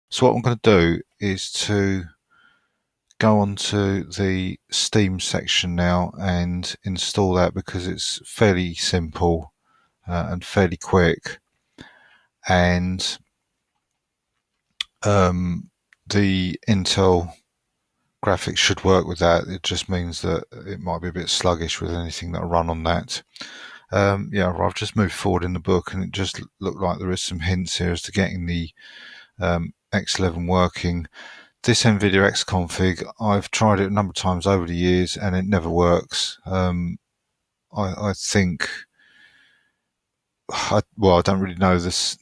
So what I'm going to do is to go onto the Steam section now and install that, because it's fairly simple and fairly quick, and the Intel graphics should work with that. It just means that it might be a bit sluggish with anything that I run on that. Yeah, I've just moved forward in the book, and it just looked like there is some hints here as to getting the X11 working. This NVIDIA X config, I've tried it a number of times over the years and it never works. I think, I don't really know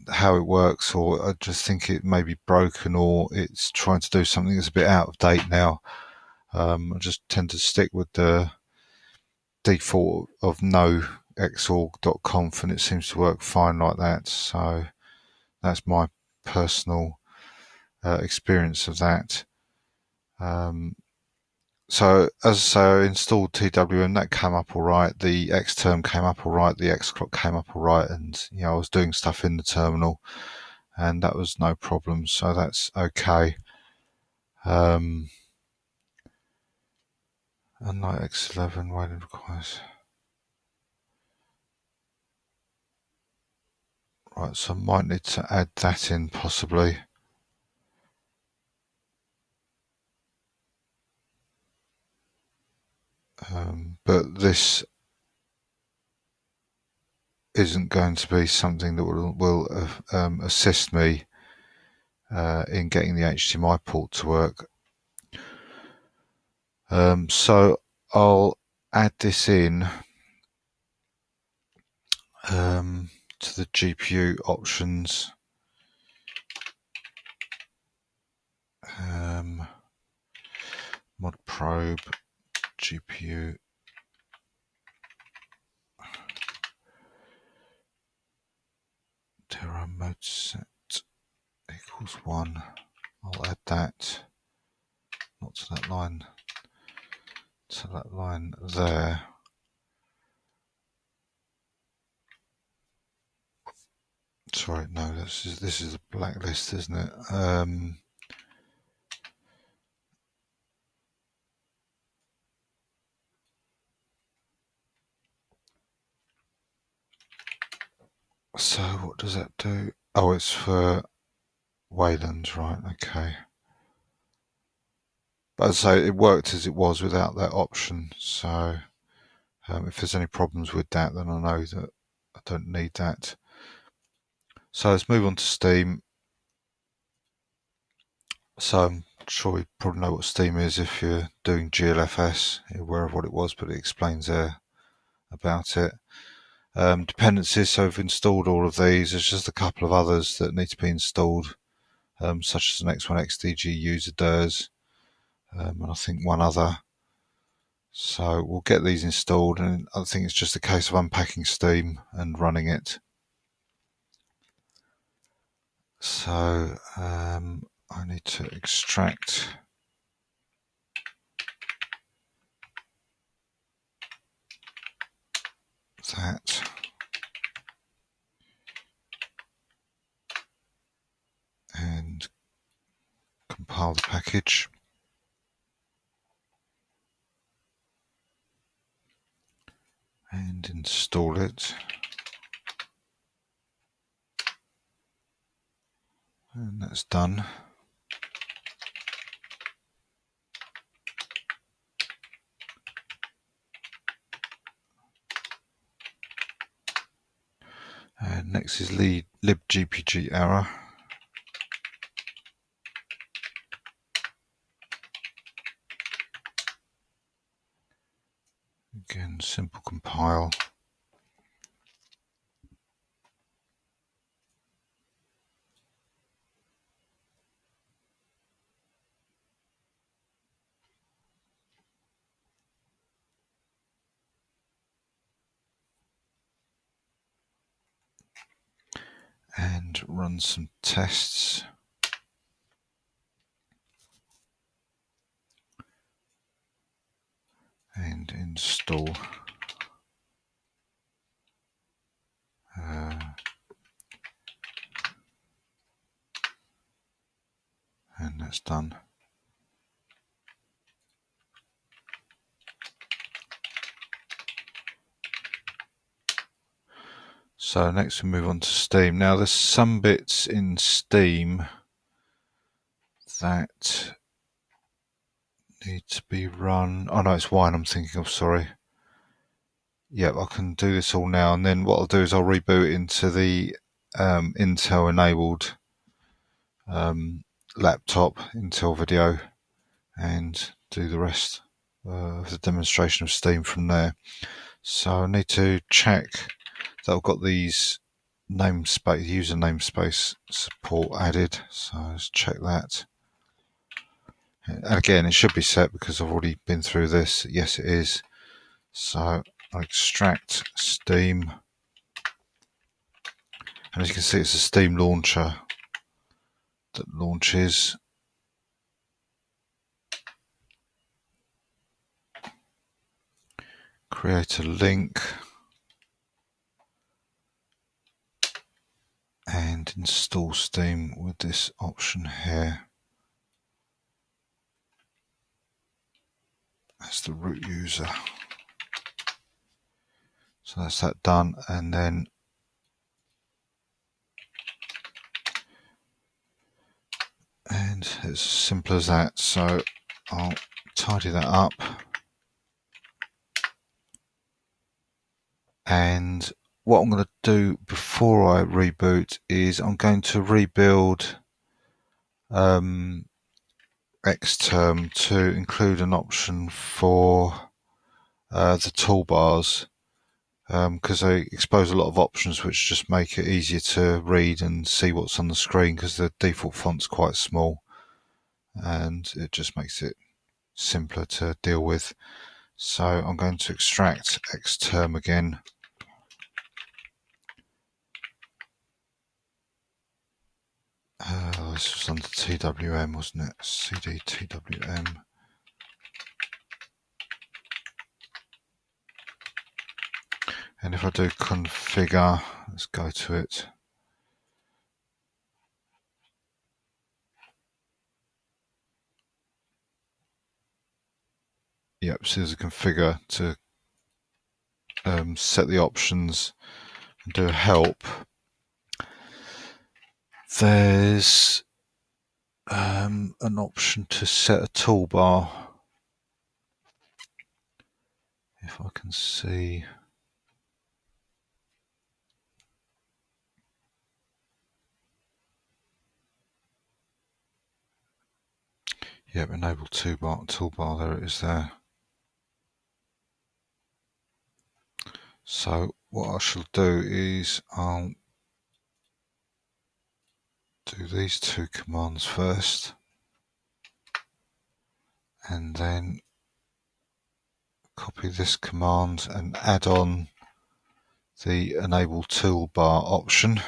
how it works, or I just think it may be broken, or it's trying to do something that's a bit out of date now. I just tend to stick with the default of no xorg.conf, and it seems to work fine like that. So that's my personal experience of that. So as I say, I installed TWM, that came up all right. The Xterm came up all right. The Xclock came up all right, and I was doing stuff in the terminal, and that was no problem. So that's okay. Unlike X11, waiting requires. Right, so I might need to add that in possibly. But this isn't going to be something that will assist me in getting the HDMI port to work. So I'll add this in to the GPU options. Mod probe GPU Terra mode set equals 1. I'll add that, not to that line, to that line there. Sorry, no, this is a blacklist, isn't it? So what does that do? Oh, it's for Wayland's, right? Okay. But as I say, it worked as it was without that option. So if there's any problems with that, then I know that I don't need that. So let's move on to Steam. So I'm sure you probably know what Steam is if you're doing GLFS. You're aware of what it was, but it explains there about it. Dependencies, so I've installed all of these. There's just a couple of others that need to be installed, such as an X1 XDG user DERS, and I think one other. So we'll get these installed, and I think it's just a case of unpacking Steam and running it. So I need to extract that and compile the package. And install it. And that's done. And next is libgpg error. Again, simple compile. And run some tests. And install. and that's done. So next we move on to Steam. Now there's some bits in Steam that need to be run. Oh no, it's Wine I'm thinking of, sorry. Yep, I can do this all now, and then what I'll do is I'll reboot into the Intel enabled laptop, Intel video, and do the rest of the demonstration of Steam from there. So I need to check that I've got these user namespace support added. So let's check that. And again, it should be set because I've already been through this. Yes, it is. So I extract Steam. And as you can see, it's a Steam launcher that launches. Create a link. And install Steam with this option here. That's the root user. So that's that done, and then it's as simple as that. So I'll tidy that up, and what I'm going to do before I reboot is I'm going to rebuild Xterm to include an option for the toolbars, because they expose a lot of options which just make it easier to read and see what's on the screen, because the default font's quite small and it just makes it simpler to deal with. So I'm going to extract Xterm again. This was under TWM, wasn't it? CD TWM. And if I do configure, let's go to it. Yep, so there's a configure to set the options and do a help. There's an option to set a toolbar. If I can see. Yep, enable toolbar, there it is there. So what I shall do is I'll do these two commands first, and then copy this command and add on the enable toolbar option.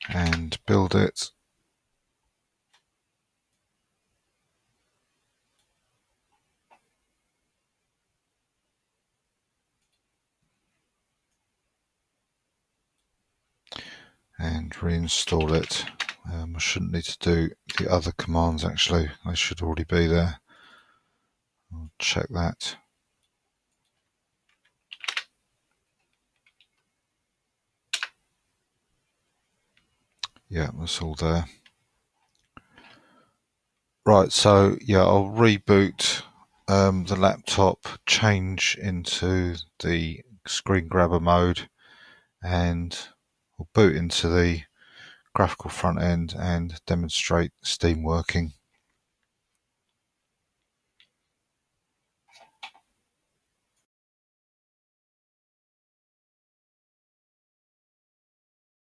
And build it. And reinstall it. I shouldn't need to do the other commands actually, they should already be there. I'll check that. Yeah, that's all there. Right, so yeah, I'll reboot the laptop, change into the screen grabber mode, and I'll boot into the graphical front end and demonstrate Steam working.